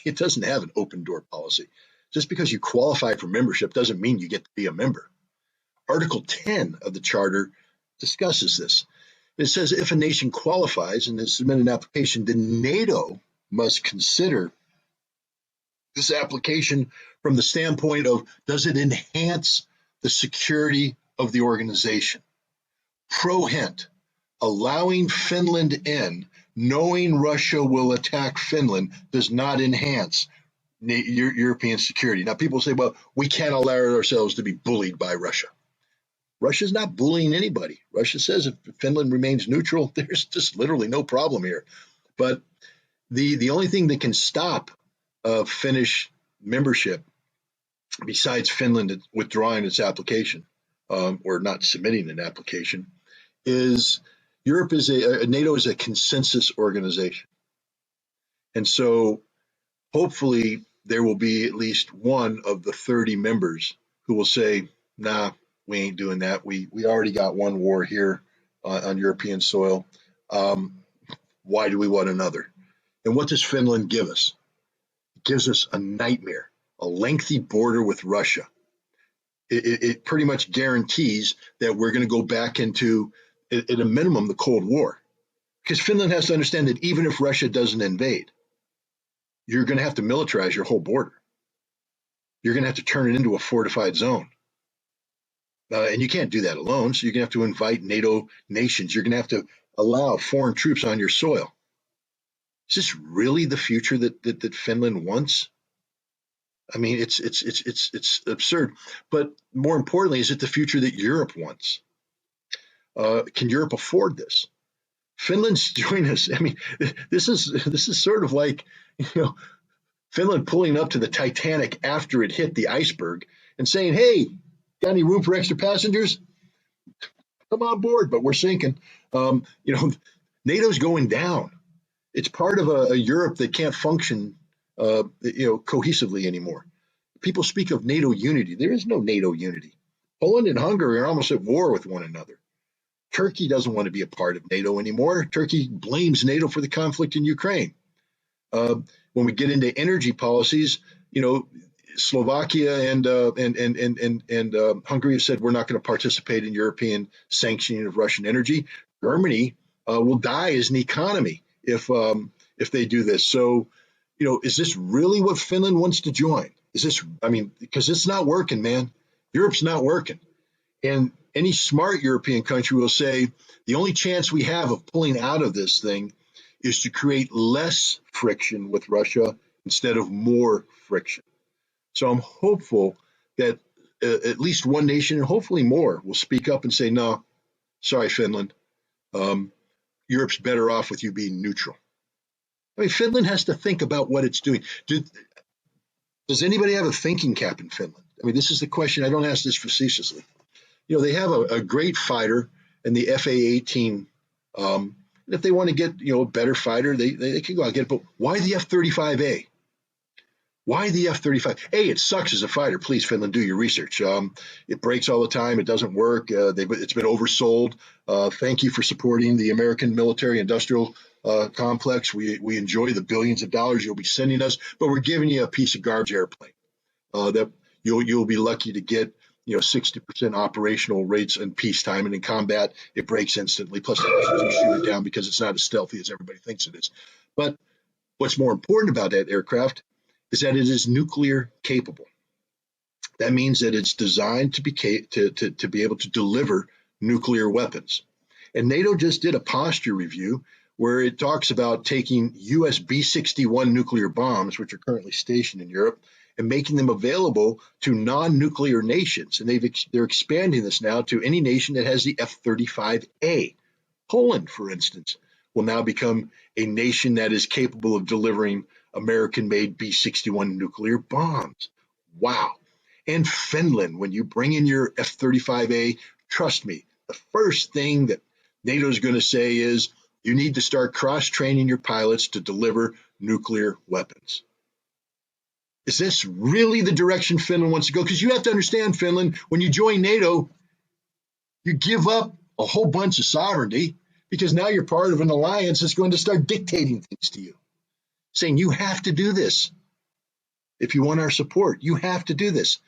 it doesn't have an open door policy. Just because you qualify for membership doesn't mean you get to be a member. Article 10 of the Charter discusses this. It says if a nation qualifies and has submitted an application, then NATO must consider this application from the standpoint of, does it enhance the security of the organization? Pro-hint, allowing Finland in, knowing Russia will attack Finland, does not enhance European security. Now, people say, well, we can't allow ourselves to be bullied by Russia. Russia's not bullying anybody. Russia says if Finland remains neutral, there's just literally no problem here. But the only thing that can stop Finnish membership, besides Finland withdrawing its application or not submitting an application, is Europe is NATO is a consensus organization. And so hopefully there will be at least one of the 30 members who will say, nah, we ain't doing that. We already got one war here on European soil. Why do we want another? And what does Finland give us? It gives us a nightmare, a lengthy border with Russia. It pretty much guarantees that we're going to go back into, at a minimum, the Cold War. Because Finland has to understand that even if Russia doesn't invade, you're going to have to militarize your whole border. You're going to have to turn it into a fortified zone. And you can't do that alone, so you're going to have to invite NATO nations. You're going to have to allow foreign troops on your soil. Is this really the future that Finland wants? I mean, it's absurd. But more importantly, is it the future that Europe wants? Can Europe afford this? Finland's joining us. I mean, this is sort of like, Finland pulling up to the Titanic after it hit the iceberg and saying, "Hey, got any room for extra passengers? Come on board." But we're sinking. NATO's going down. It's part of a Europe that can't function, cohesively anymore. People speak of NATO unity. There is no NATO unity. Poland and Hungary are almost at war with one another. Turkey doesn't want to be a part of NATO anymore. Turkey blames NATO for the conflict in Ukraine. When we get into energy policies, Slovakia and Hungary have said we're not going to participate in European sanctioning of Russian energy. Germany will die as an economy if they do this. So, is this really what Finland wants to join? Because it's not working, man. Europe's not working. And any smart European country will say the only chance we have of pulling out of this thing is to create less friction with Russia instead of more friction. So I'm hopeful that at least one nation, and hopefully more, will speak up and say, no, sorry, Finland, Europe's better off with you being neutral. I mean, Finland has to think about what it's doing. Does anybody have a thinking cap in Finland? I mean, this is the question. I don't ask this facetiously. They have a great fighter in the FA-18. If they want to get, a better fighter, they can go out and get it. But why the F-35A? Why the F-35? It sucks as a fighter. Please, Finland, do your research. It breaks all the time. It doesn't work. It's been oversold. Thank you for supporting the American military-industrial complex. We enjoy the billions of dollars you'll be sending us, but we're giving you a piece of garbage airplane that you'll be lucky to get 60% operational rates in peacetime, and in combat, it breaks instantly. Plus, you shoot it down because it's not as stealthy as everybody thinks it is. But what's more important about that aircraft is that it is nuclear capable. That means that it's designed to be able to deliver nuclear weapons. And NATO just did a posture review where it talks about taking US B-61 nuclear bombs, which are currently stationed in Europe, and making them available to non-nuclear nations. And they're expanding this now to any nation that has the F-35A. Poland, for instance, will now become a nation that is capable of delivering American-made B-61 nuclear bombs. Wow. And Finland, when you bring in your F-35A, trust me, the first thing that NATO is going to say is you need to start cross-training your pilots to deliver nuclear weapons. Is this really the direction Finland wants to go? Because you have to understand, Finland, when you join NATO, you give up a whole bunch of sovereignty because now you're part of an alliance that's going to start dictating things to you, saying you have to do this. If you want our support, you have to do this.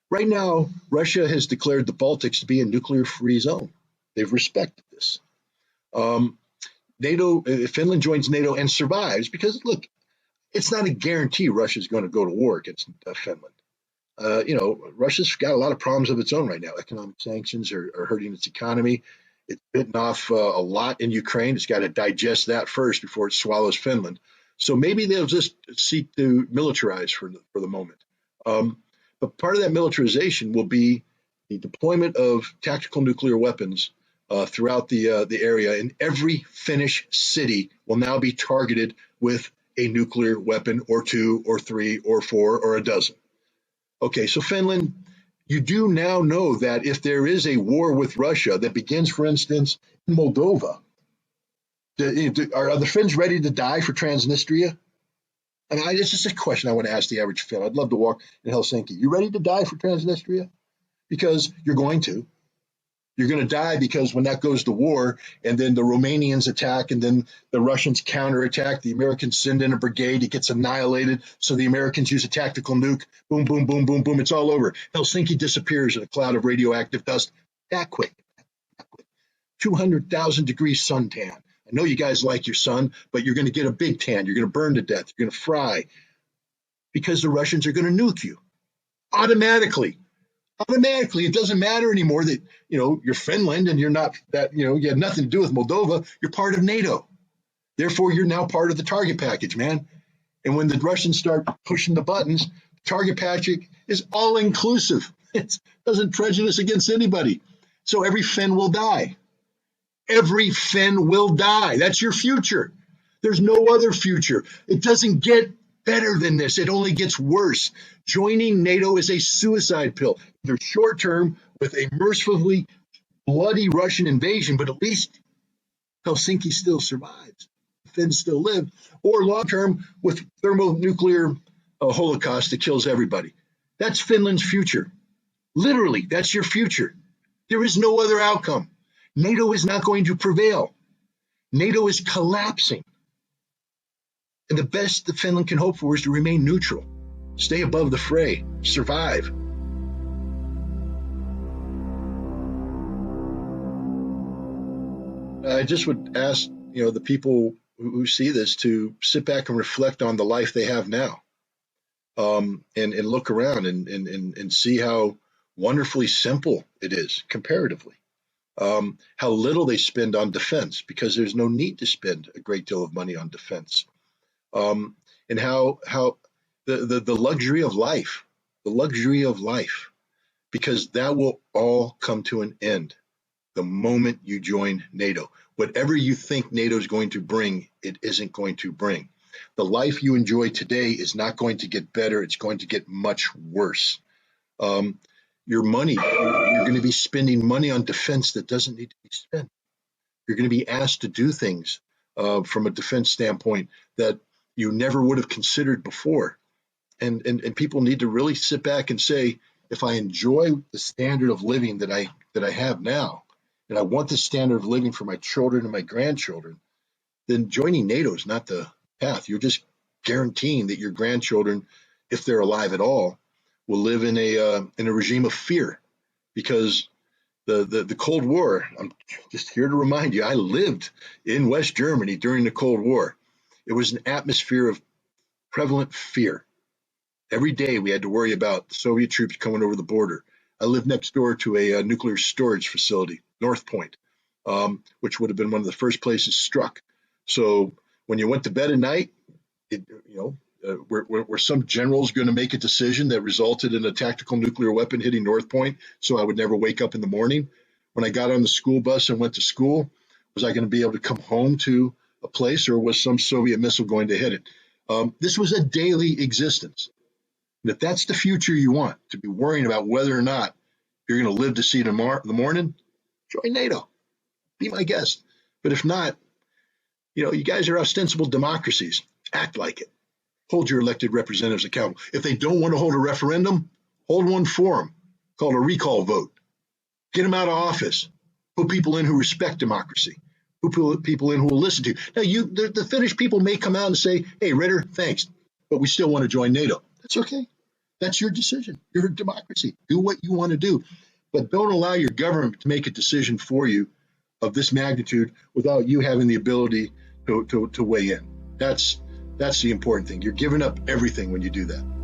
Right now, Russia has declared the Baltics to be a nuclear-free zone. They've respected this. NATO, if Finland joins NATO and survives, because look, it's not a guarantee Russia's going to go to war against Finland. Russia's got a lot of problems of its own right now. Economic sanctions are hurting its economy. It's bitten off a lot in Ukraine. It's got to digest that first before it swallows Finland. So maybe they'll just seek to militarize for the moment. But part of that militarization will be the deployment of tactical nuclear weapons throughout the area, and every Finnish city will now be targeted with a nuclear weapon or 2 or 3 or 4 or a dozen. Okay, so Finland, you do now know that if there is a war with Russia that begins, for instance, in Moldova, are the Finns ready to die for Transnistria? I mean, it's just a question I want to ask the average Finn. I'd love to walk in Helsinki. You ready to die for Transnistria? Because you're going to. You're going to die because when that goes to war and then the Romanians attack and then the Russians counterattack, the Americans send in a brigade, it gets annihilated. So the Americans use a tactical nuke. Boom, boom, boom, boom, boom. It's all over. Helsinki disappears in a cloud of radioactive dust. That quick. 200,000 degrees suntan. I know you guys like your sun, but you're going to get a big tan. You're going to burn to death. You're going to fry because the Russians are going to nuke you automatically. It doesn't matter anymore that, you're Finland and you're not that, you have nothing to do with Moldova. You're part of NATO. Therefore, you're now part of the target package, man. And when the Russians start pushing the buttons, the target package is all inclusive. It doesn't prejudice against anybody. So every Finn will die. Every Finn will die. That's your future. There's no other future. It doesn't get better than this. It only gets worse. Joining NATO is a suicide pill. Either short term with a mercifully bloody Russian invasion, but at least Helsinki still survives. The Finns still live. Or long term with thermonuclear holocaust that kills everybody. That's Finland's future. Literally, that's your future. There is no other outcome. NATO is not going to prevail. NATO is collapsing. And the best that Finland can hope for is to remain neutral, stay above the fray, survive. I just would ask, the people who see this to sit back and reflect on the life they have now, and look around and see how wonderfully simple it is comparatively. How little they spend on defense, because there's no need to spend a great deal of money on defense. And how the luxury of life, because that will all come to an end the moment you join NATO. Whatever you think NATO is going to bring, it isn't going to bring. The life you enjoy today is not going to get better. It's going to get much worse. Your money, you're going to be spending money on defense that doesn't need to be spent. You're going to be asked to do things from a defense standpoint that you never would have considered before. And people need to really sit back and say, if I enjoy the standard of living that I have now, and I want this standard of living for my children and my grandchildren, then joining NATO is not the path. You're just guaranteeing that your grandchildren, if they're alive at all, will live in a regime of fear, because the Cold War, I'm just here to remind you, I lived in West Germany during the Cold War. It was an atmosphere of prevalent fear. Every day we had to worry about Soviet troops coming over the border. I lived next door to a nuclear storage facility, North Point, which would have been one of the first places struck. So when you went to bed at night, were some generals going to make a decision that resulted in a tactical nuclear weapon hitting North Point so I would never wake up in the morning? When I got on the school bus and went to school, was I going to be able to come home to a place, or was some Soviet missile going to hit it? This was a daily existence. And if that's the future you want, to be worrying about whether or not you're going to live to see the morning, join NATO. Be my guest. But if not, you guys are ostensible democracies. Act like it. Hold your elected representatives accountable. If they don't want to hold a referendum, hold one for them, called a recall vote. Get them out of office. Put people in who respect democracy. Put people in who will listen to you. Now, the Finnish people may come out and say, hey, Ritter, thanks, but we still want to join NATO. It's okay. That's your decision. You're a democracy. Do what you want to do, but don't allow your government to make a decision for you of this magnitude without you having the ability to weigh in. That's the important thing. You're giving up everything when you do that.